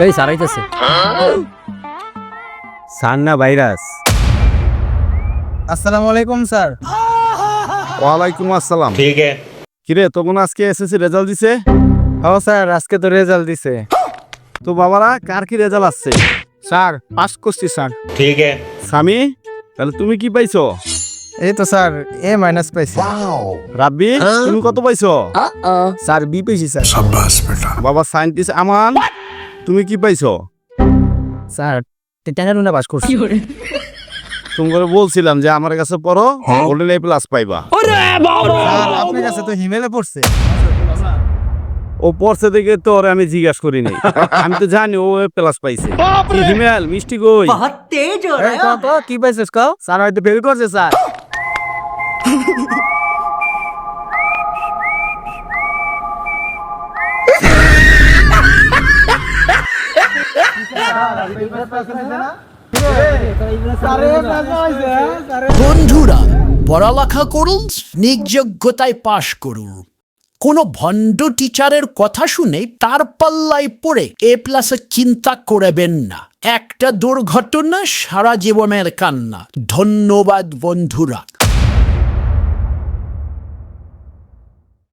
এই স্যার আইতাছে। স্যার না ভাইরাস। আসসালামু আলাইকুম স্যার। ওয়ালাইকুম আসসালাম। ठीक है। কিরে তখন আজকে এসএসসি রেজাল্ট দিছে? ও স্যার আজকে তো রেজাল্ট দিছে। তো বাবারা কার কি রেজাল্ট আসছে? স্যার পাস করছি স্যার। ठीक है। স্বামী তাহলে তুমি কি পাইছো? এই তো স্যার এ মাইনাস পাইছি। রাব্বি তুমি কত পাইছো? স্যার বি পেয়েছি স্যার। বাবা সায়েন্টিস্ট আমান তুমি কি পাইছো? স্যার টেনারুনা পাস করছি। তোমাকে বলছিলাম যে আমার কাছে পড়ো গোল্ডেন এ প্লাস পাইবা। স্যার আপনার কাছে তো হিমেলে পড়ছে। ও পড়ছে দেখে তো ওরে আমি জিজ্ঞাসা করিনি। আমি তো জানি ও এ প্লাস পাইছে। কি হিমেল মিষ্টি কই? এই কত কি পাইছিস কও? স্যার হয়তো ফেল করছে স্যার। বন্ধুরা পড়ালেখা করুন, নিজ-যোগ্যতায় পাশ করুন। কোনো ভণ্ড টিচারের কথা শুনে তার পাল্লায় পড়ে এ প্লাসে চিন্তা করবেন না। একটা দুর্ঘটনা সারা জীবনের কান্না। ধন্যবাদ বন্ধুরা।